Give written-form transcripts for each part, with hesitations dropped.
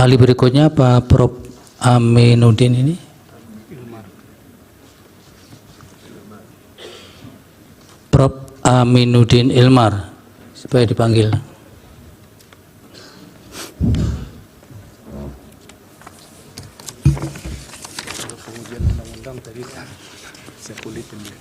Ahli berikutnya Pak Prof. Aminuddin ini. Prof. Aminuddin Ilmar, supaya dipanggil. Pengujian undang-undang tadi saya kulitin dia.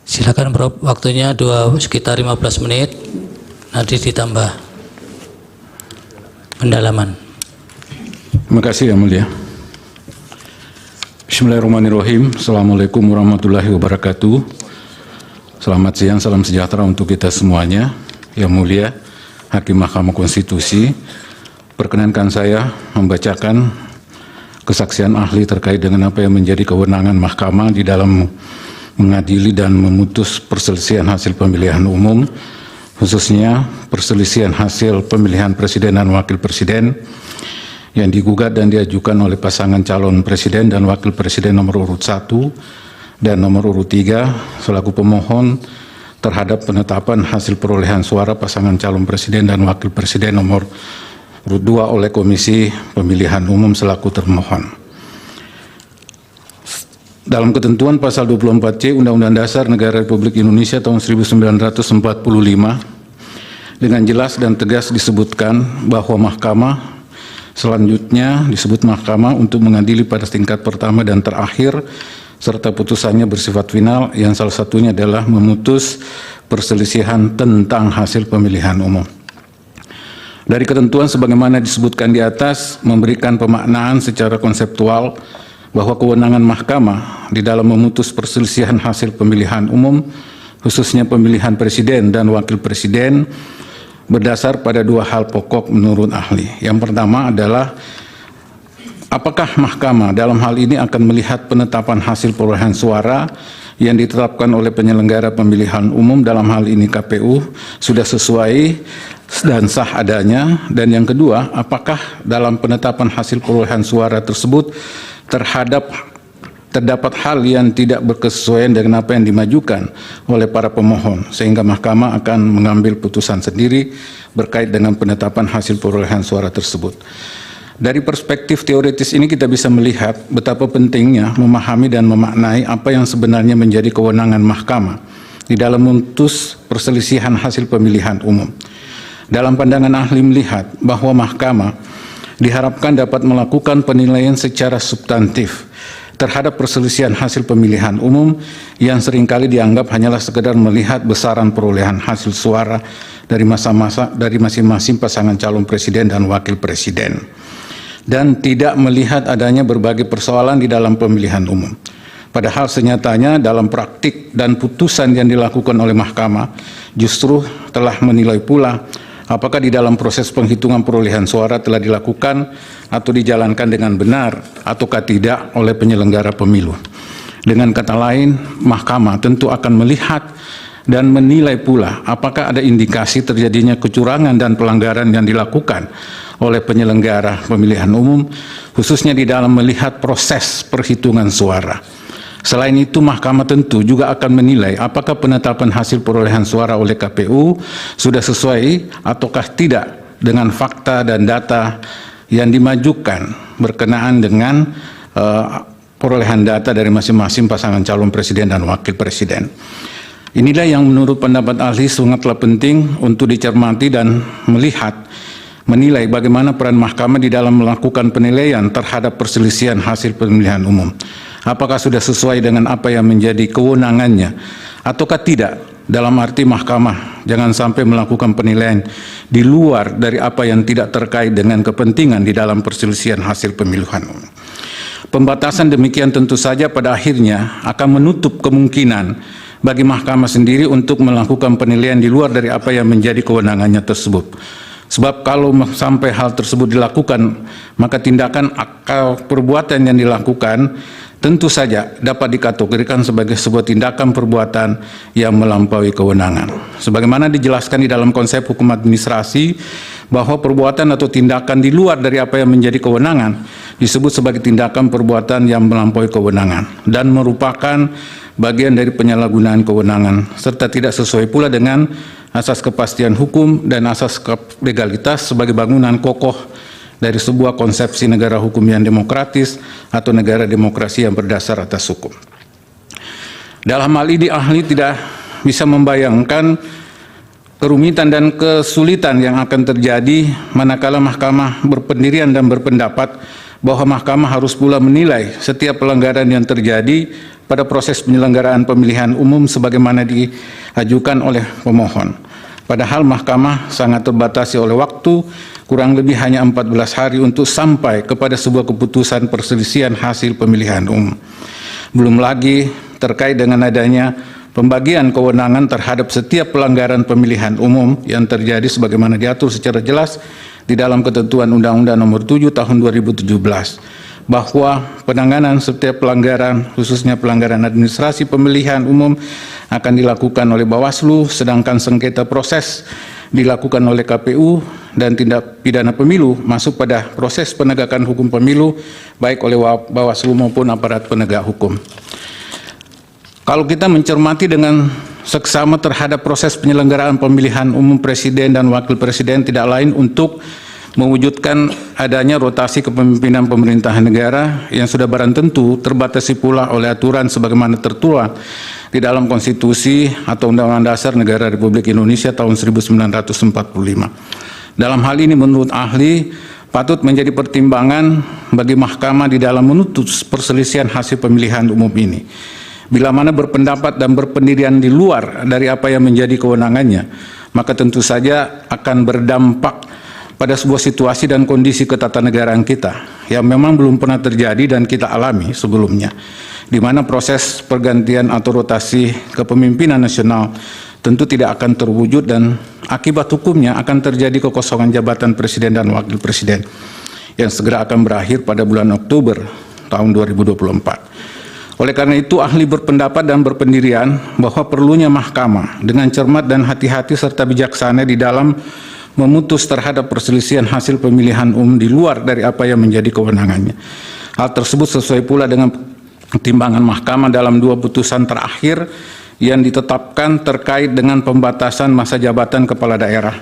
Silakan Prof, waktunya sekitar 15 menit, nanti ditambah pendalaman. Terima kasih yang mulia. Bismillahirrahmanirrahim. Assalamualaikum warahmatullahi wabarakatuh. Selamat siang, salam sejahtera untuk kita semuanya. Yang mulia Hakim Mahkamah Konstitusi, perkenankan saya membacakan kesaksian ahli terkait dengan apa yang menjadi kewenangan mahkamah di dalam mengadili dan memutus perselisihan hasil pemilihan umum, khususnya perselisihan hasil pemilihan presiden dan wakil presiden yang digugat dan diajukan oleh pasangan calon presiden dan wakil presiden nomor urut 1 dan nomor urut 3 selaku pemohon terhadap penetapan hasil perolehan suara pasangan calon presiden dan wakil presiden nomor urut 2 oleh Komisi Pemilihan Umum selaku termohon. Dalam ketentuan pasal 24C Undang-Undang Dasar Negara Republik Indonesia tahun 1945 dengan jelas dan tegas disebutkan bahwa mahkamah selanjutnya disebut mahkamah untuk mengadili pada tingkat pertama dan terakhir serta putusannya bersifat final yang salah satunya adalah memutus perselisihan tentang hasil pemilihan umum. Dari ketentuan sebagaimana disebutkan di atas memberikan pemaknaan secara konseptual bahwa kewenangan mahkamah di dalam memutus perselisihan hasil pemilihan umum, khususnya pemilihan presiden dan wakil presiden, berdasar pada dua hal pokok menurut ahli. Yang pertama adalah apakah mahkamah dalam hal ini akan melihat penetapan hasil perolehan suara yang ditetapkan oleh penyelenggara pemilihan umum dalam hal ini KPU sudah sesuai dan sah adanya, dan yang kedua apakah dalam penetapan hasil perolehan suara tersebut terdapat hal yang tidak berkesesuaian dengan apa yang dimajukan oleh para pemohon, sehingga mahkamah akan mengambil putusan sendiri berkait dengan penetapan hasil perolehan suara tersebut. Dari perspektif teoritis ini kita bisa melihat betapa pentingnya memahami dan memaknai apa yang sebenarnya menjadi kewenangan mahkamah di dalam memutus perselisihan hasil pemilihan umum. Dalam pandangan ahli melihat bahwa mahkamah diharapkan dapat melakukan penilaian secara substantif terhadap perselisihan hasil pemilihan umum yang seringkali dianggap hanyalah sekedar melihat besaran perolehan hasil suara dari masing-masing pasangan calon presiden dan wakil presiden, dan tidak melihat adanya berbagai persoalan di dalam pemilihan umum. Padahal senyatanya dalam praktik dan putusan yang dilakukan oleh mahkamah justru telah menilai pula apakah di dalam proses penghitungan perolehan suara telah dilakukan atau dijalankan dengan benar ataukah tidak oleh penyelenggara pemilu. Dengan kata lain, mahkamah tentu akan melihat dan menilai pula apakah ada indikasi terjadinya kecurangan dan pelanggaran yang dilakukan oleh penyelenggara pemilihan umum, khususnya di dalam melihat proses perhitungan suara. Selain itu, mahkamah tentu juga akan menilai apakah penetapan hasil perolehan suara oleh KPU sudah sesuai ataukah tidak dengan fakta dan data yang dimajukan berkenaan dengan perolehan data dari masing-masing pasangan calon presiden dan wakil presiden. Inilah yang menurut pendapat ahli sangatlah penting untuk dicermati dan menilai bagaimana peran mahkamah di dalam melakukan penilaian terhadap perselisihan hasil pemilihan umum. Apakah sudah sesuai dengan apa yang menjadi kewenangannya ataukah tidak, dalam arti mahkamah jangan sampai melakukan penilaian di luar dari apa yang tidak terkait dengan kepentingan di dalam perselisihan hasil pemilihan umum. Pembatasan demikian tentu saja pada akhirnya akan menutup kemungkinan bagi mahkamah sendiri untuk melakukan penilaian di luar dari apa yang menjadi kewenangannya tersebut. Sebab kalau sampai hal tersebut dilakukan, maka tindakan atau perbuatan yang dilakukan tentu saja dapat dikategorikan sebagai sebuah tindakan perbuatan yang melampaui kewenangan. Sebagaimana dijelaskan di dalam konsep hukum administrasi, bahwa perbuatan atau tindakan di luar dari apa yang menjadi kewenangan disebut sebagai tindakan perbuatan yang melampaui kewenangan dan merupakan bagian dari penyalahgunaan kewenangan, serta tidak sesuai pula dengan asas kepastian hukum dan asas legalitas sebagai bangunan kokoh dari sebuah konsepsi negara hukum yang demokratis atau negara demokrasi yang berdasar atas hukum. Dalam hal ini, ahli tidak bisa membayangkan kerumitan dan kesulitan yang akan terjadi manakala mahkamah berpendirian dan berpendapat bahwa mahkamah harus pula menilai setiap pelanggaran yang terjadi pada proses penyelenggaraan pemilihan umum sebagaimana diajukan oleh pemohon. Padahal mahkamah sangat terbatasi oleh waktu, kurang lebih hanya 14 hari untuk sampai kepada sebuah keputusan perselisihan hasil pemilihan umum. Belum lagi terkait dengan adanya pembagian kewenangan terhadap setiap pelanggaran pemilihan umum yang terjadi sebagaimana diatur secara jelas di dalam ketentuan Undang-Undang Nomor 7 Tahun 2017, bahwa penanganan setiap pelanggaran, khususnya pelanggaran administrasi pemilihan umum, akan dilakukan oleh Bawaslu, sedangkan sengketa proses dilakukan oleh KPU dan tindak pidana pemilu masuk pada proses penegakan hukum pemilu baik oleh Bawaslu maupun aparat penegak hukum. Kalau kita mencermati dengan seksama terhadap proses penyelenggaraan pemilihan umum presiden dan wakil presiden tidak lain untuk mewujudkan adanya rotasi kepemimpinan pemerintahan negara yang sudah barang tentu terbatasi pula oleh aturan sebagaimana tertuang di dalam konstitusi atau Undang-Undang Dasar Negara Republik Indonesia tahun 1945. Dalam hal ini menurut ahli patut menjadi pertimbangan bagi mahkamah di dalam menutus perselisihan hasil pemilihan umum ini. Bila mana berpendapat dan berpendirian di luar dari apa yang menjadi kewenangannya, maka tentu saja akan berdampak pada sebuah situasi dan kondisi ketatanegaraan kita yang memang belum pernah terjadi dan kita alami sebelumnya, di mana proses pergantian atau rotasi kepemimpinan nasional tentu tidak akan terwujud dan akibat hukumnya akan terjadi kekosongan jabatan presiden dan wakil presiden yang segera akan berakhir pada bulan Oktober tahun 2024. Oleh karena itu, ahli berpendapat dan berpendirian bahwa perlunya mahkamah dengan cermat dan hati-hati serta bijaksana di dalam memutus terhadap perselisihan hasil pemilihan umum di luar dari apa yang menjadi kewenangannya. Hal tersebut sesuai pula dengan pertimbangan mahkamah dalam dua putusan terakhir yang ditetapkan terkait dengan pembatasan masa jabatan kepala daerah,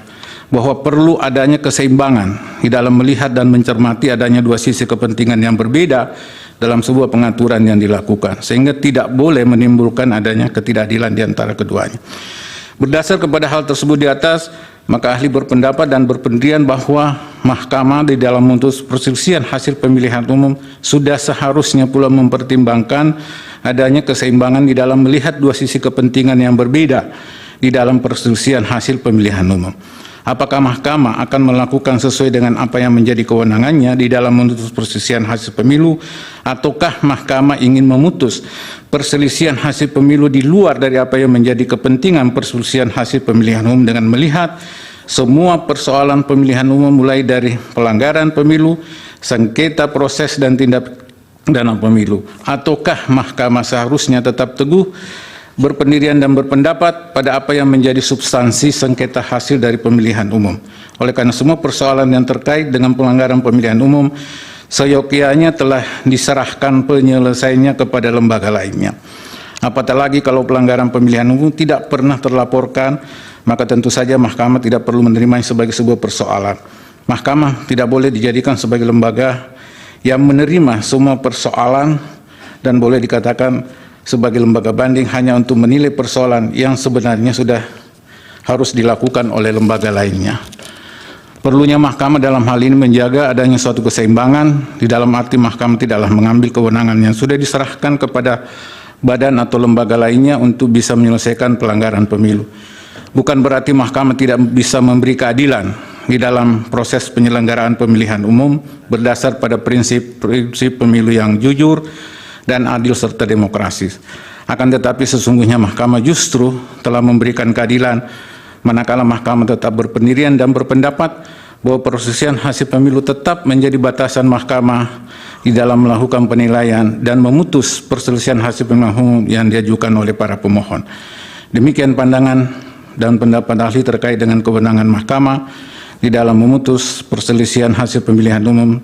bahwa perlu adanya keseimbangan di dalam melihat dan mencermati adanya dua sisi kepentingan yang berbeda dalam sebuah pengaturan yang dilakukan, sehingga tidak boleh menimbulkan adanya ketidakadilan di antara keduanya. Berdasar kepada hal tersebut di atas, maka ahli berpendapat dan berpendirian bahwa mahkamah di dalam memutus perselisihan hasil pemilihan umum sudah seharusnya pula mempertimbangkan adanya keseimbangan di dalam melihat dua sisi kepentingan yang berbeda di dalam perselisihan hasil pemilihan umum. Apakah mahkamah akan melakukan sesuai dengan apa yang menjadi kewenangannya di dalam memutus perselisihan hasil pemilu, ataukah mahkamah ingin memutus perselisihan hasil pemilu di luar dari apa yang menjadi kepentingan perselisihan hasil pemilihan umum dengan melihat semua persoalan pemilihan umum mulai dari pelanggaran pemilu, sengketa proses dan tindak pidana pemilu, ataukah mahkamah seharusnya tetap teguh berpendirian dan berpendapat pada apa yang menjadi substansi sengketa hasil dari pemilihan umum. Oleh karena semua persoalan yang terkait dengan pelanggaran pemilihan umum seyogyanya telah diserahkan penyelesaiannya kepada lembaga lainnya. Apatah lagi kalau pelanggaran pemilihan umum tidak pernah terlaporkan, maka tentu saja mahkamah tidak perlu menerimanya sebagai sebuah persoalan. Mahkamah tidak boleh dijadikan sebagai lembaga yang menerima semua persoalan dan boleh dikatakan sebagai lembaga banding hanya untuk menilai persoalan yang sebenarnya sudah harus dilakukan oleh lembaga lainnya. Perlunya mahkamah dalam hal ini menjaga adanya suatu keseimbangan, di dalam arti mahkamah tidaklah mengambil kewenangan yang sudah diserahkan kepada badan atau lembaga lainnya untuk bisa menyelesaikan pelanggaran pemilu. Bukan berarti mahkamah tidak bisa memberi keadilan di dalam proses penyelenggaraan pemilihan umum berdasar pada prinsip-prinsip pemilu yang jujur dan adil serta demokratis. Akan tetapi sesungguhnya mahkamah justru telah memberikan keadilan manakala mahkamah tetap berpendirian dan berpendapat bahwa perselisihan hasil pemilu tetap menjadi batasan mahkamah di dalam melakukan penilaian dan memutus perselisihan hasil pemilihan umum yang diajukan oleh para pemohon. Demikian pandangan dan pendapat ahli terkait dengan kewenangan mahkamah di dalam memutus perselisihan hasil pemilihan umum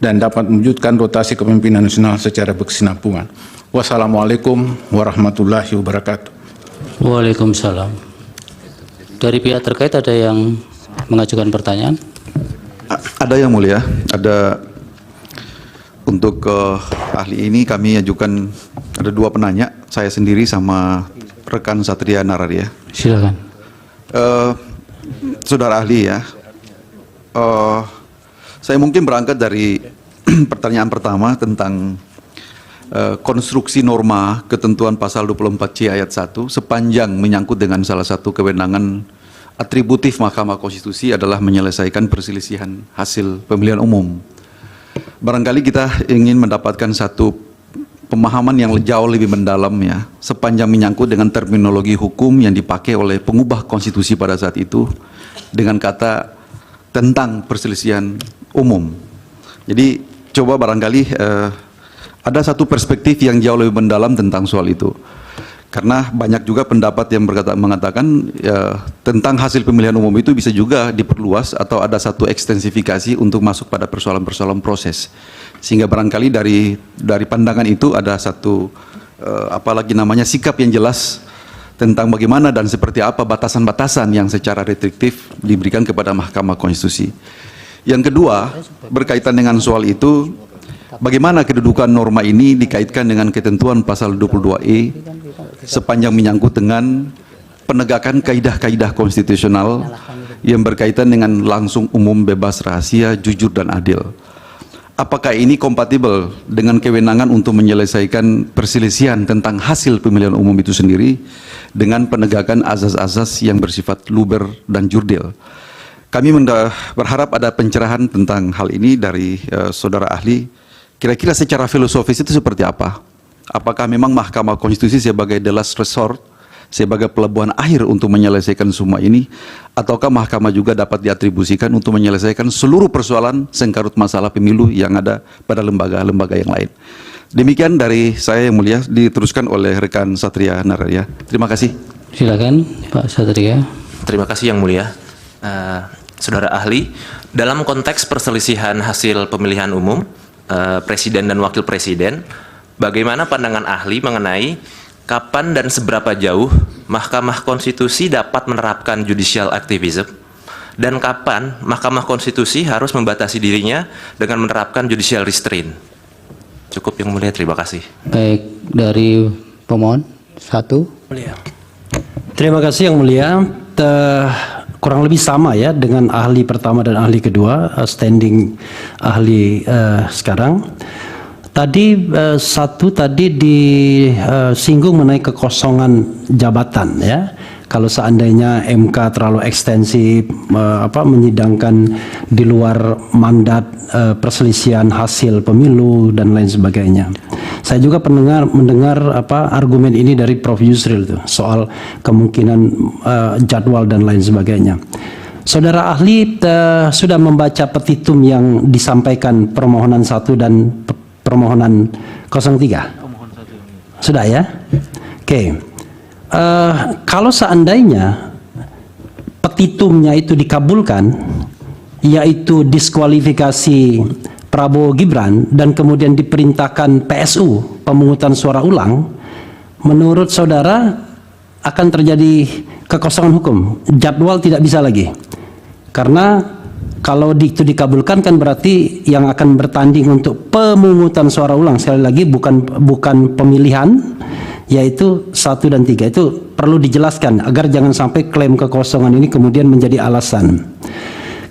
dan dapat mewujudkan rotasi kepemimpinan nasional secara berkesinambungan. Wassalamualaikum warahmatullahi wabarakatuh. Waalaikumsalam. Dari pihak terkait ada yang mengajukan pertanyaan? Ada yang mulia, ada untuk ahli ini kami ajukan ada dua penanya, saya sendiri sama rekan Satria Nararia. Silakan. Saudara ahli ya, saya mungkin berangkat dari pertanyaan pertama tentang konstruksi norma ketentuan pasal 24C ayat 1 sepanjang menyangkut dengan salah satu kewenangan atributif Mahkamah Konstitusi adalah menyelesaikan perselisihan hasil pemilihan umum. Barangkali kita ingin mendapatkan satu pemahaman yang jauh lebih mendalam ya, sepanjang menyangkut dengan terminologi hukum yang dipakai oleh pengubah konstitusi pada saat itu dengan kata tentang perselisihan umum. Jadi coba barangkali ada satu perspektif yang jauh lebih mendalam tentang soal itu. Karena banyak juga pendapat yang mengatakan ya, tentang hasil pemilihan umum itu bisa juga diperluas atau ada satu ekstensifikasi untuk masuk pada persoalan-persoalan proses. Sehingga barangkali dari pandangan itu ada satu apalagi namanya sikap yang jelas tentang bagaimana dan seperti apa batasan-batasan yang secara restriktif diberikan kepada Mahkamah Konstitusi. Yang kedua, berkaitan dengan soal itu, bagaimana kedudukan norma ini dikaitkan dengan ketentuan pasal 22E sepanjang menyangkut dengan penegakan kaidah-kaidah konstitusional yang berkaitan dengan langsung, umum, bebas, rahasia, jujur, dan adil. Apakah ini kompatibel dengan kewenangan untuk menyelesaikan perselisihan tentang hasil pemilihan umum itu sendiri dengan penegakan azas-azas yang bersifat luber dan jurdil? Kami berharap ada pencerahan tentang hal ini dari saudara ahli. Kira-kira secara filosofis itu seperti apa? Apakah memang Mahkamah Konstitusi sebagai the last resort, sebagai pelabuhan akhir untuk menyelesaikan semua ini, ataukah Mahkamah juga dapat diatribusikan untuk menyelesaikan seluruh persoalan sengkarut masalah pemilu yang ada pada lembaga-lembaga yang lain? Demikian dari saya yang mulia, diteruskan oleh rekan Satria Nararia. Terima kasih. Silakan Pak Satria. Terima kasih yang mulia. Saudara ahli, dalam konteks perselisihan hasil pemilihan umum presiden dan wakil presiden, bagaimana pandangan ahli mengenai kapan dan seberapa jauh Mahkamah Konstitusi dapat menerapkan judicial activism dan kapan Mahkamah Konstitusi harus membatasi dirinya dengan menerapkan judicial restraint? Cukup yang mulia, terima kasih. Baik, dari pemohon satu. Mulia. Terima kasih yang mulia. Kurang lebih sama ya dengan ahli pertama dan ahli kedua, standing ahli sekarang. Tadi satu tadi disinggung mengenai kekosongan jabatan ya. Kalau seandainya MK terlalu ekstensif menyidangkan di luar mandat perselisihan hasil pemilu dan lain sebagainya. Saya juga mendengar argumen ini dari Prof. Yusril tuh soal kemungkinan jadwal dan lain sebagainya. Saudara ahli sudah membaca petitum yang disampaikan permohonan 1 dan permohonan 03? Sudah ya? Oke. Kalau seandainya petitumnya itu dikabulkan, yaitu diskualifikasi Prabowo Gibran dan kemudian diperintahkan PSU pemungutan suara ulang, menurut saudara akan terjadi kekosongan hukum, jadwal tidak bisa lagi. Karena kalau itu dikabulkan kan berarti yang akan bertanding untuk pemungutan suara ulang, sekali lagi bukan pemilihan, yaitu 1 dan 3. Itu perlu dijelaskan agar jangan sampai klaim kekosongan ini kemudian menjadi alasan.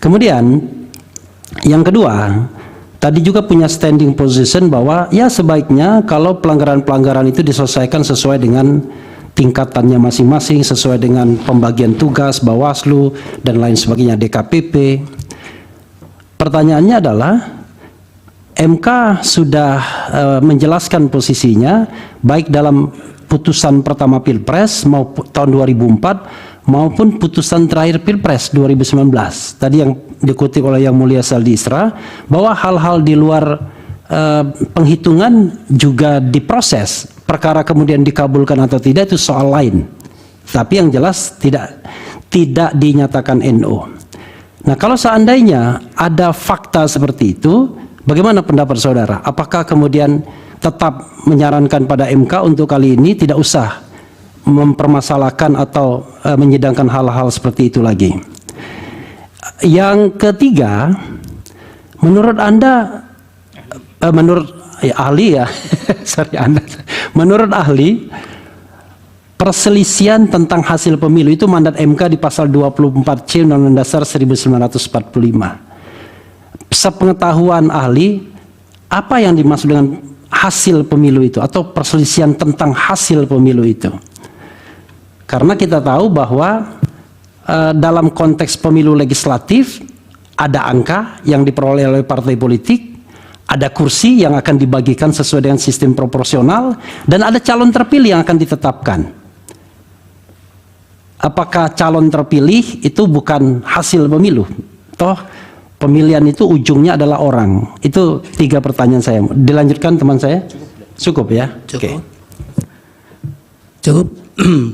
Kemudian yang kedua, tadi juga punya standing position bahwa ya sebaiknya kalau pelanggaran-pelanggaran itu diselesaikan sesuai dengan tingkatannya masing-masing, sesuai dengan pembagian tugas Bawaslu dan lain sebagainya, DKPP. Pertanyaannya adalah MK sudah menjelaskan posisinya baik dalam putusan pertama Pilpres tahun 2004 maupun putusan terakhir Pilpres 2019. Tadi yang dikutip oleh Yang Mulia Saldi Isra bahwa hal-hal di luar penghitungan juga diproses. Perkara kemudian dikabulkan atau tidak itu soal lain. Tapi yang jelas tidak dinyatakan NO. Nah, kalau seandainya ada fakta seperti itu, bagaimana pendapat saudara? Apakah kemudian tetap menyarankan pada MK untuk kali ini tidak usah mempermasalahkan atau menyidangkan hal-hal seperti itu lagi? Yang ketiga, menurut Anda, menurut ahli ya, sorry Anda, menurut ahli, perselisihan tentang hasil pemilu itu mandat MK di pasal 24C Undang-Undang Dasar 1945. Sepengetahuan ahli, apa yang dimaksud dengan hasil pemilu itu atau perselisihan tentang hasil pemilu itu? Karena kita tahu bahwa dalam konteks pemilu legislatif ada angka yang diperoleh oleh partai politik, ada kursi yang akan dibagikan sesuai dengan sistem proporsional, dan ada calon terpilih yang akan ditetapkan. Apakah calon terpilih itu bukan hasil pemilu? Toh pemilihan itu ujungnya adalah orang. Itu 3 pertanyaan saya. Dilanjutkan teman saya? Cukup ya? Cukup. Cukup.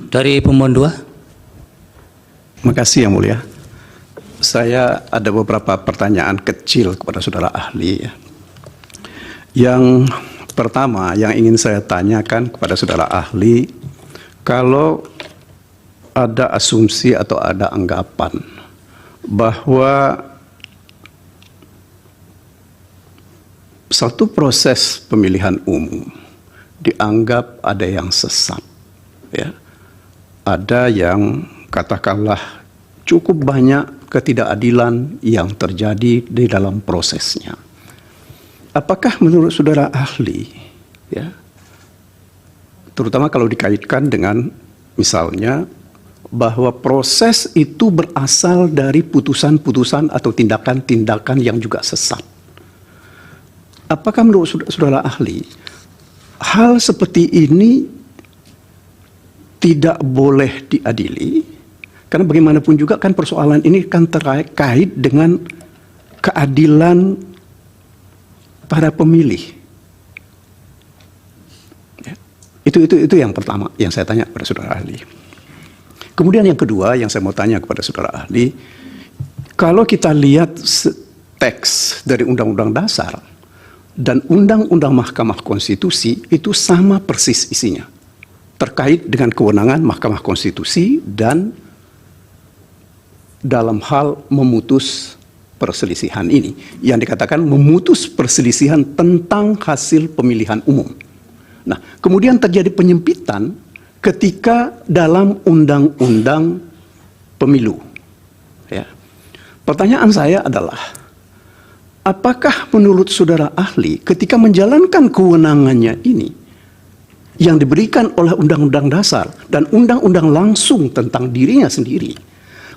Dari pemohon 2. Terima kasih Yang Mulia. Saya ada beberapa pertanyaan kecil kepada saudara ahli. Yang pertama yang ingin saya tanyakan kepada saudara ahli, kalau ada asumsi atau ada anggapan bahwa satu proses pemilihan umum dianggap ada yang sesat, ya, ada yang katakanlah cukup banyak ketidakadilan yang terjadi di dalam prosesnya. Apakah menurut saudara ahli, ya, terutama kalau dikaitkan dengan misalnya bahwa proses itu berasal dari putusan-putusan atau tindakan-tindakan yang juga sesat. Apakah menurut saudara ahli hal seperti ini tidak boleh diadili? Karena bagaimanapun juga kan persoalan ini kan terkait dengan keadilan para pemilih. Ya. Itu yang pertama yang saya tanya kepada saudara ahli. Kemudian yang kedua yang saya mau tanya kepada saudara ahli, kalau kita lihat teks dari Undang-Undang Dasar dan Undang-Undang Mahkamah Konstitusi itu sama persis isinya, terkait dengan kewenangan Mahkamah Konstitusi dan dalam hal memutus perselisihan ini, yang dikatakan memutus perselisihan tentang hasil pemilihan umum. Nah, kemudian terjadi penyempitan ketika dalam undang-undang pemilu. Ya. Pertanyaan saya adalah, apakah menurut saudara ahli ketika menjalankan kewenangannya ini yang diberikan oleh Undang-Undang Dasar dan undang-undang langsung tentang dirinya sendiri,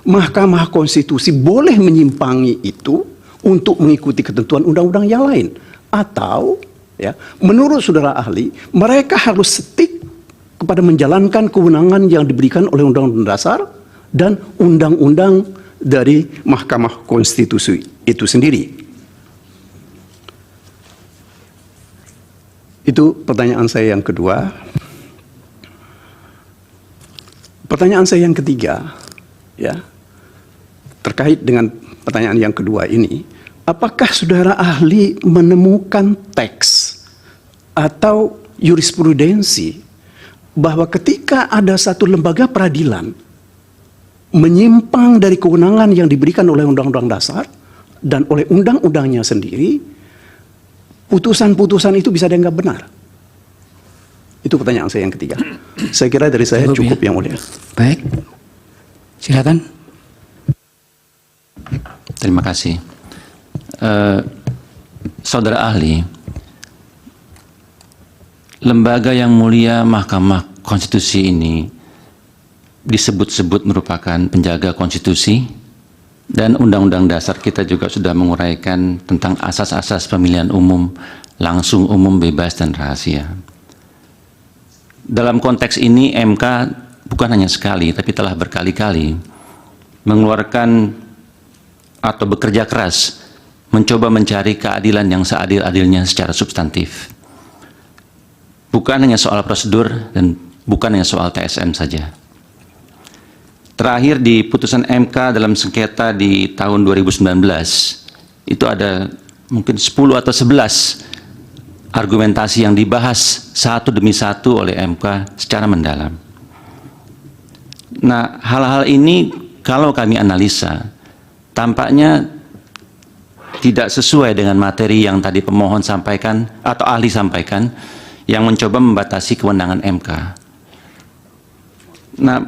Mahkamah Konstitusi boleh menyimpangi itu untuk mengikuti ketentuan undang-undang yang lain? Atau ya, menurut saudara ahli mereka harus stick kepada menjalankan kewenangan yang diberikan oleh Undang-Undang Dasar dan undang-undang dari Mahkamah Konstitusi itu sendiri? Itu pertanyaan saya yang kedua. Pertanyaan saya yang ketiga, ya, terkait dengan pertanyaan yang kedua ini, apakah saudara ahli menemukan teks atau jurisprudensi bahwa ketika ada satu lembaga peradilan menyimpang dari kewenangan yang diberikan oleh Undang-Undang Dasar dan oleh undang-undangnya sendiri, putusan-putusan itu bisa dianggap benar? Itu pertanyaan saya yang ketiga. Saya kira dari saya cukup, Yang Mulia. Baik. Silakan. Terima kasih. Saudara ahli, lembaga yang mulia Mahkamah Konstitusi ini disebut-sebut merupakan penjaga konstitusi, dan Undang-Undang Dasar kita juga sudah menguraikan tentang asas-asas pemilihan umum, langsung, umum, bebas, dan rahasia. Dalam konteks ini MK bukan hanya sekali, tapi telah berkali-kali mengeluarkan atau bekerja keras mencoba mencari keadilan yang seadil-adilnya secara substantif. Bukan hanya soal prosedur dan bukan hanya soal TSM saja. Terakhir di putusan MK dalam sengketa di tahun 2019, itu ada mungkin 10 atau 11 argumentasi yang dibahas satu demi satu oleh MK secara mendalam. Nah, hal-hal ini kalau kami analisa, tampaknya tidak sesuai dengan materi yang tadi pemohon sampaikan atau ahli sampaikan yang mencoba membatasi kewenangan MK. Nah,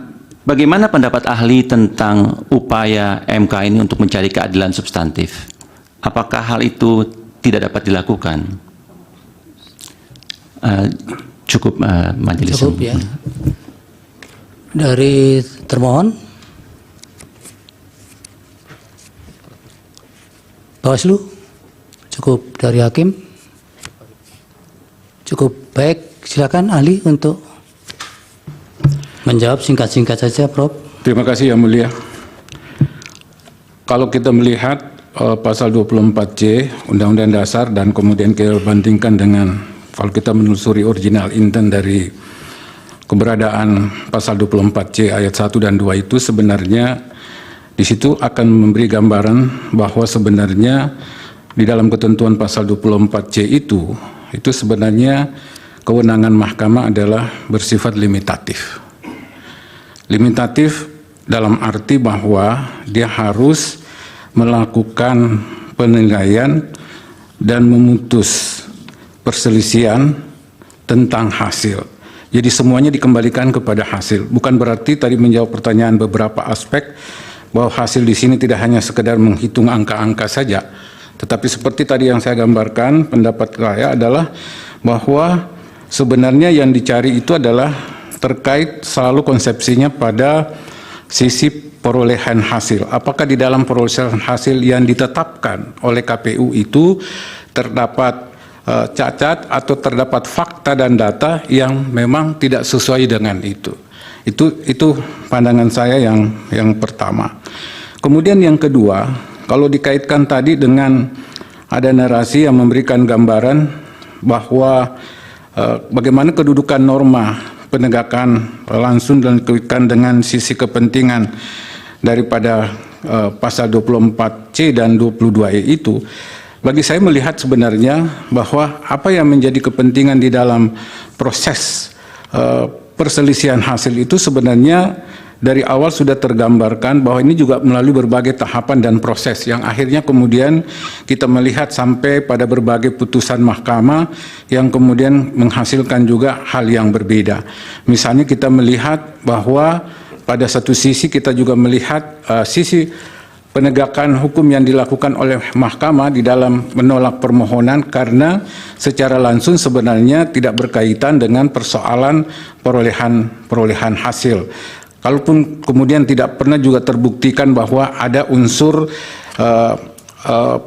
bagaimana pendapat ahli tentang upaya MK ini untuk mencari keadilan substantif? Apakah hal itu tidak dapat dilakukan? Cukup majelis. Cukup ya. Dari termohon, Bawaslu, cukup dari hakim, cukup baik. Silakan ahli untuk menjawab singkat-singkat saja, Prof. Terima kasih Yang Mulia. Kalau kita melihat pasal 24C Undang-Undang Dasar dan kemudian kita bandingkan dengan, kalau kita menelusuri original intent dari keberadaan pasal 24C ayat 1 dan 2 itu, sebenarnya di situ akan memberi gambaran bahwa sebenarnya di dalam ketentuan pasal 24C itu sebenarnya kewenangan mahkamah adalah bersifat limitatif. Limitatif dalam arti bahwa dia harus melakukan penilaian dan memutus perselisihan tentang hasil. Jadi semuanya dikembalikan kepada hasil. Bukan berarti tadi menjawab pertanyaan beberapa aspek bahwa hasil di sini tidak hanya sekedar menghitung angka-angka saja, tetapi seperti tadi yang saya gambarkan, pendapat saya adalah bahwa sebenarnya yang dicari itu adalah terkait selalu konsepsinya pada sisi perolehan hasil. Apakah di dalam perolehan hasil yang ditetapkan oleh KPU itu terdapat cacat atau terdapat fakta dan data yang memang tidak sesuai dengan itu. Itu pandangan saya yang pertama. Kemudian yang kedua, kalau dikaitkan tadi dengan ada narasi yang memberikan gambaran bahwa bagaimana kedudukan norma penegakan langsung dan dikaitkan dengan sisi kepentingan daripada pasal 24C dan 22E itu, bagi saya melihat sebenarnya bahwa apa yang menjadi kepentingan di dalam proses perselisihan hasil itu sebenarnya dari awal sudah tergambarkan bahwa ini juga melalui berbagai tahapan dan proses yang akhirnya kemudian kita melihat sampai pada berbagai putusan mahkamah yang kemudian menghasilkan juga hal yang berbeda. Misalnya kita melihat bahwa pada satu sisi kita juga melihat sisi penegakan hukum yang dilakukan oleh mahkamah di dalam menolak permohonan karena secara langsung sebenarnya tidak berkaitan dengan persoalan perolehan hasil. Kalaupun kemudian tidak pernah juga terbuktikan bahwa ada unsur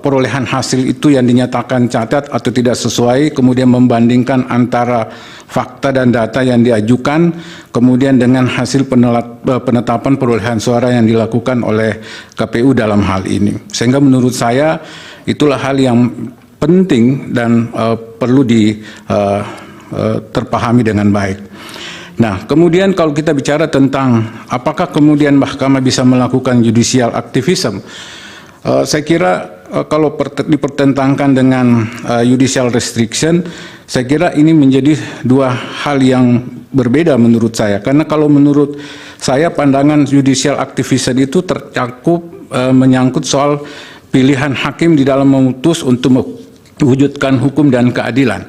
perolehan hasil itu yang dinyatakan cacat atau tidak sesuai, kemudian membandingkan antara fakta dan data yang diajukan, kemudian dengan hasil penetapan perolehan suara yang dilakukan oleh KPU dalam hal ini. Sehingga menurut saya itulah hal yang penting dan perlu terpahami dengan baik. Nah, kemudian kalau kita bicara tentang apakah kemudian mahkamah bisa melakukan judicial activism, saya kira kalau dipertentangkan dengan judicial restriction, saya kira ini menjadi dua hal yang berbeda menurut saya. Karena kalau menurut saya pandangan judicial activism itu tercakup menyangkut soal pilihan hakim di dalam memutus untuk mewujudkan hukum dan keadilan.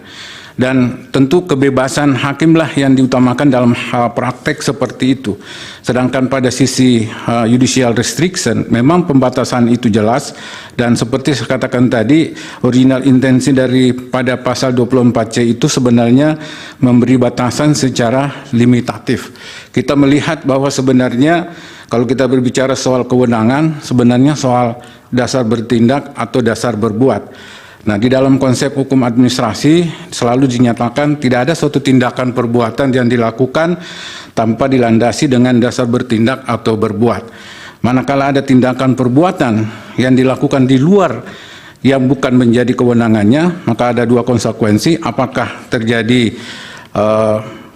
Dan tentu kebebasan hakimlah yang diutamakan dalam praktek seperti itu. Sedangkan pada sisi judicial restriction, memang pembatasan itu jelas. Dan seperti saya katakan tadi, original intensi daripada pasal 24C itu sebenarnya memberi batasan secara limitatif. Kita melihat bahwa sebenarnya kalau kita berbicara soal kewenangan, sebenarnya soal dasar bertindak atau dasar berbuat. Nah, di dalam konsep hukum administrasi selalu dinyatakan tidak ada suatu tindakan perbuatan yang dilakukan tanpa dilandasi dengan dasar bertindak atau berbuat. Manakala ada tindakan perbuatan yang dilakukan di luar yang bukan menjadi kewenangannya, maka ada dua konsekuensi: apakah terjadi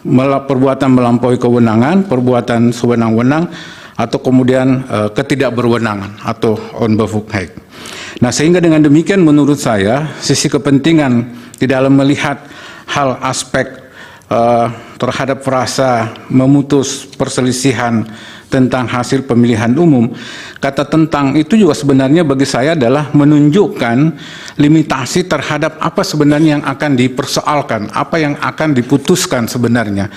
perbuatan melampaui kewenangan, perbuatan sewenang-wenang, atau kemudian ketidakberwenangan atau onbevoegdheid. Nah, sehingga dengan demikian menurut saya sisi kepentingan di dalam melihat hal aspek terhadap frasa memutus perselisihan tentang hasil pemilihan umum, kata tentang itu juga sebenarnya bagi saya adalah menunjukkan limitasi terhadap apa sebenarnya yang akan dipersoalkan, apa yang akan diputuskan sebenarnya.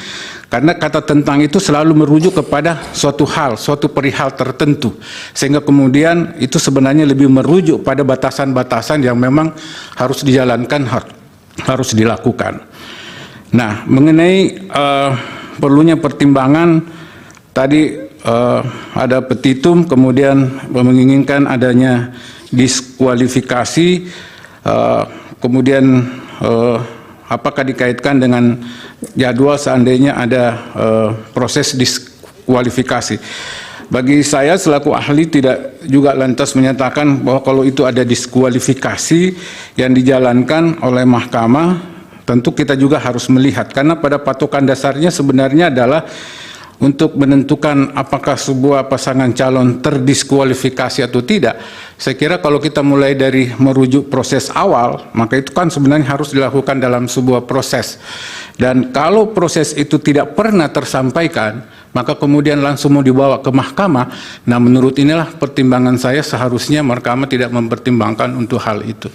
Karena kata tentang itu selalu merujuk kepada suatu hal, suatu perihal tertentu, sehingga kemudian itu sebenarnya lebih merujuk pada batasan-batasan yang memang harus dijalankan, harus dilakukan. Nah, mengenai perlunya pertimbangan, tadi ada petitum, kemudian menginginkan adanya diskualifikasi, kemudian apakah dikaitkan dengan jadwal seandainya ada proses diskualifikasi. Bagi saya selaku ahli tidak juga lantas menyatakan bahwa kalau itu ada diskualifikasi yang dijalankan oleh mahkamah, tentu kita juga harus melihat, karena pada patokan dasarnya sebenarnya adalah untuk menentukan apakah sebuah pasangan calon terdiskualifikasi atau tidak. Saya kira kalau kita mulai dari merujuk proses awal, maka itu kan sebenarnya harus dilakukan dalam sebuah proses. Dan kalau proses itu tidak pernah tersampaikan, maka kemudian langsung mau dibawa ke mahkamah. Nah, menurut inilah pertimbangan saya, seharusnya mahkamah tidak mempertimbangkan untuk hal itu.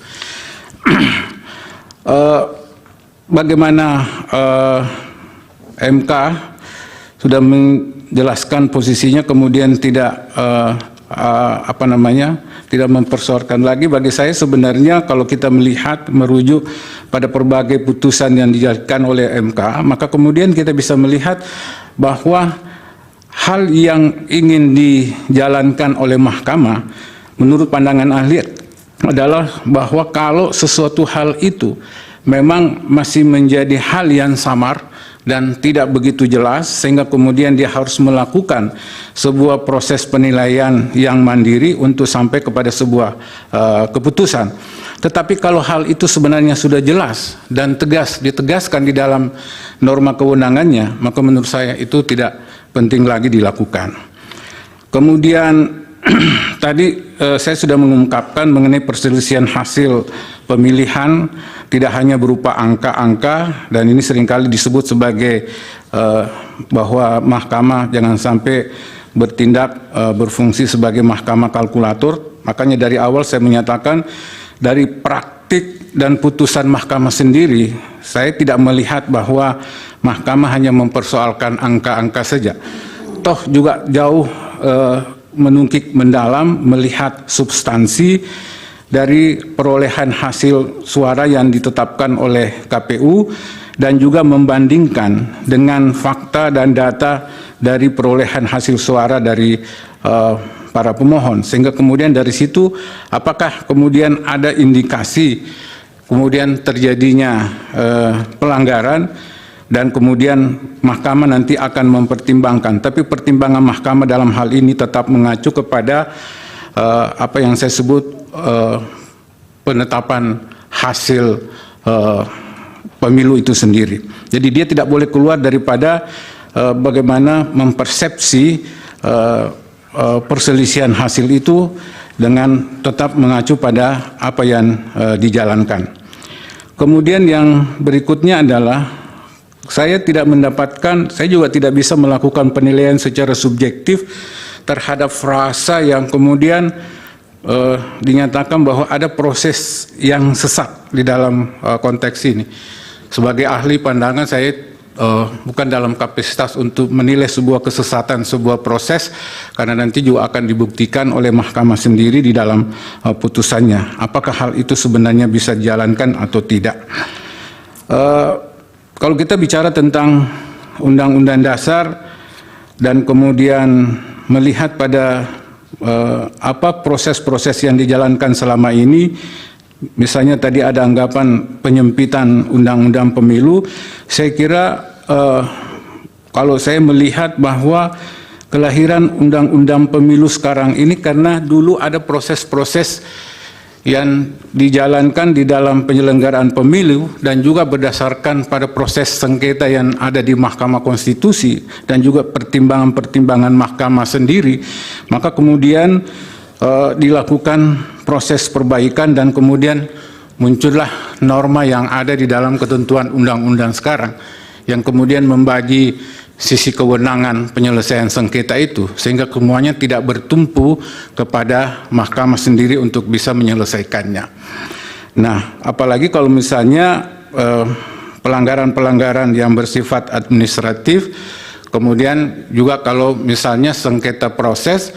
Bagaimana MK sudah menjelaskan posisinya, kemudian tidak tidak mempersoalkan lagi. Bagi saya sebenarnya kalau kita melihat merujuk pada berbagai putusan yang dijalankan oleh MK, maka kemudian kita bisa melihat bahwa hal yang ingin dijalankan oleh mahkamah menurut pandangan ahli adalah bahwa kalau sesuatu hal itu memang masih menjadi hal yang samar dan tidak begitu jelas, sehingga kemudian dia harus melakukan sebuah proses penilaian yang mandiri untuk sampai kepada sebuah keputusan. Tetapi kalau hal itu sebenarnya sudah jelas dan tegas ditegaskan di dalam norma kewenangannya, maka menurut saya itu tidak penting lagi dilakukan. Kemudian tadi saya sudah mengungkapkan mengenai perselisihan hasil pemilihan tidak hanya berupa angka-angka, dan ini seringkali disebut sebagai bahwa mahkamah jangan sampai bertindak berfungsi sebagai mahkamah kalkulator. Makanya dari awal saya menyatakan dari praktik dan putusan mahkamah sendiri, saya tidak melihat bahwa mahkamah hanya mempersoalkan angka-angka saja. Toh juga jauh menungkik mendalam melihat substansi dari perolehan hasil suara yang ditetapkan oleh KPU dan juga membandingkan dengan fakta dan data dari perolehan hasil suara dari para pemohon, sehingga kemudian dari situ apakah kemudian ada indikasi kemudian terjadinya pelanggaran, dan kemudian mahkamah nanti akan mempertimbangkan. Tapi pertimbangan mahkamah dalam hal ini tetap mengacu kepada apa yang saya sebut penetapan hasil pemilu itu sendiri. Jadi dia tidak boleh keluar daripada bagaimana mempersepsi perselisihan hasil itu dengan tetap mengacu pada apa yang dijalankan. Kemudian yang berikutnya adalah saya tidak mendapatkan, saya juga tidak bisa melakukan penilaian secara subjektif terhadap frasa yang kemudian dinyatakan bahwa ada proses yang sesat di dalam konteks ini. Sebagai ahli pandangan saya bukan dalam kapasitas untuk menilai sebuah kesesatan sebuah proses, karena nanti juga akan dibuktikan oleh mahkamah sendiri di dalam putusannya apakah hal itu sebenarnya bisa dijalankan atau tidak. Kalau kita bicara tentang Undang-Undang Dasar dan kemudian melihat pada apa proses-proses yang dijalankan selama ini, misalnya tadi ada anggapan penyempitan Undang-Undang Pemilu, saya kira kalau saya melihat bahwa kelahiran Undang-Undang Pemilu sekarang ini karena dulu ada proses-proses yang dijalankan di dalam penyelenggaraan pemilu dan juga berdasarkan pada proses sengketa yang ada di Mahkamah Konstitusi dan juga pertimbangan-pertimbangan Mahkamah sendiri, maka kemudian dilakukan proses perbaikan dan kemudian muncullah norma yang ada di dalam ketentuan undang-undang sekarang yang kemudian membagi sisi kewenangan penyelesaian sengketa itu sehingga semuanya tidak bertumpu kepada mahkamah sendiri untuk bisa menyelesaikannya. Nah, apalagi kalau misalnya pelanggaran-pelanggaran yang bersifat administratif, kemudian juga kalau misalnya sengketa proses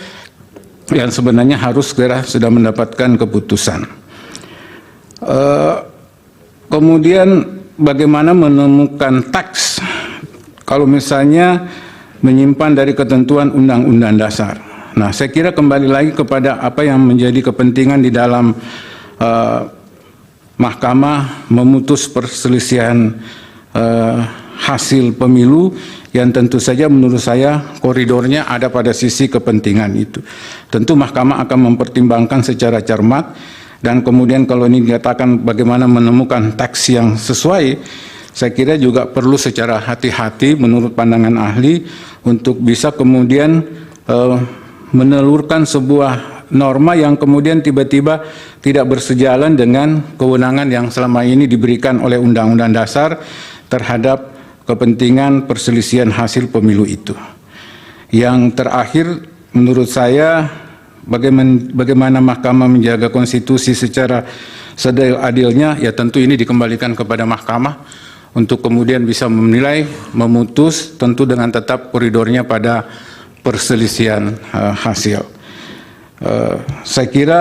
yang sebenarnya harus segera sudah mendapatkan keputusan. Kemudian bagaimana menemukan teks kalau misalnya menyimpan dari ketentuan Undang-Undang Dasar. Nah, saya kira kembali lagi kepada apa yang menjadi kepentingan di dalam Mahkamah memutus perselisihan hasil pemilu yang tentu saja menurut saya koridornya ada pada sisi kepentingan itu. Tentu Mahkamah akan mempertimbangkan secara cermat dan kemudian kalau ini dikatakan bagaimana menemukan teks yang sesuai, saya kira juga perlu secara hati-hati menurut pandangan ahli untuk bisa kemudian menelurkan sebuah norma yang kemudian tiba-tiba tidak bersejalan dengan kewenangan yang selama ini diberikan oleh Undang-Undang Dasar terhadap kepentingan perselisihan hasil pemilu itu. Yang terakhir menurut saya bagaimana Mahkamah menjaga konstitusi secara seadil-adilnya, ya tentu ini dikembalikan kepada Mahkamah untuk kemudian bisa menilai, memutus tentu dengan tetap koridornya pada perselisihan hasil. Saya kira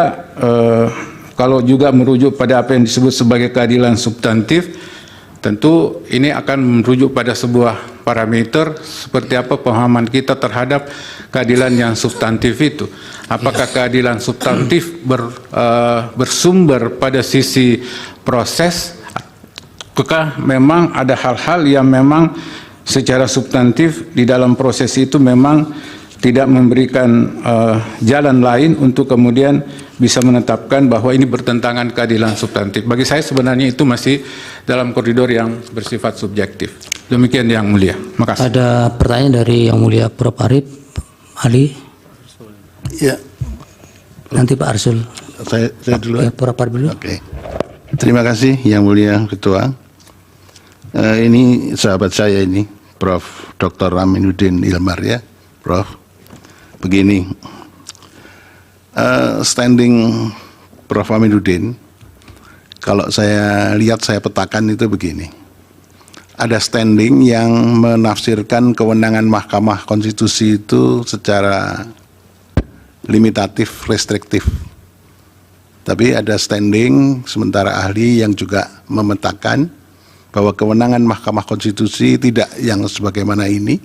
kalau juga merujuk pada apa yang disebut sebagai keadilan substantif, tentu ini akan merujuk pada sebuah parameter seperti apa pemahaman kita terhadap keadilan yang substantif itu. Apakah keadilan substantif bersumber pada sisi proses, apakah memang ada hal-hal yang memang secara substantif di dalam proses itu memang tidak memberikan jalan lain untuk kemudian bisa menetapkan bahwa ini bertentangan keadilan substantif. Bagi saya sebenarnya itu masih dalam koridor yang bersifat subjektif. Demikian Yang Mulia. Makasih. Ada pertanyaan dari Yang Mulia Prof. Arief, Ali. Ya. Nanti Pak Arsul. Saya dulu. Ya, Prof. Arief dulu. Oke. Terima kasih Yang Mulia Ketua. Ini sahabat saya ini, Prof. Dr. Aminuddin Ilmar ya, Prof. Begini, standing Prof. Aminuddin, kalau saya lihat, saya petakan itu begini. Ada standing yang menafsirkan kewenangan Mahkamah Konstitusi itu secara limitatif, restriktif. Tapi ada standing sementara ahli yang juga memetakan bahwa kewenangan Mahkamah Konstitusi tidak yang sebagaimana ini,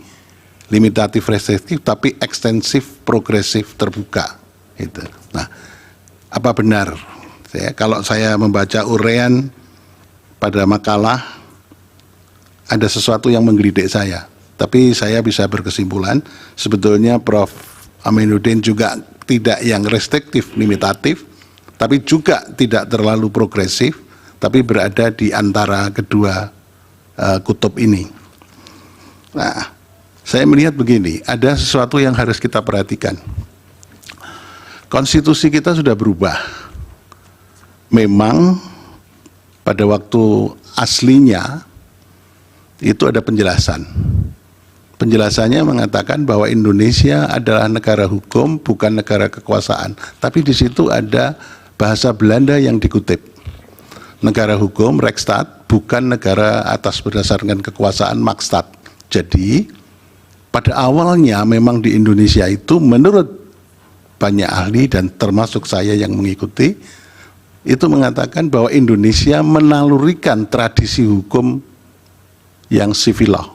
limitatif restriktif, tapi ekstensif, progresif, terbuka. Gitu. Nah, apa benar? Kalau saya membaca uraian pada makalah, ada sesuatu yang menggelitik saya. Tapi saya bisa berkesimpulan, sebetulnya Prof. Aminuddin juga tidak yang restriktif, limitatif, tapi juga tidak terlalu progresif, tapi berada di antara kedua kutub ini. Nah, saya melihat begini, ada sesuatu yang harus kita perhatikan. Konstitusi kita sudah berubah. Memang pada waktu aslinya itu ada penjelasan. Penjelasannya mengatakan bahwa Indonesia adalah negara hukum, bukan negara kekuasaan. Tapi di situ ada bahasa Belanda yang dikutip. Negara hukum, Rechtsstaat, bukan negara atas berdasarkan kekuasaan, Marktstaat. Jadi, pada awalnya memang di Indonesia itu menurut banyak ahli dan termasuk saya yang mengikuti, itu mengatakan bahwa Indonesia menalurikan tradisi hukum yang civil law.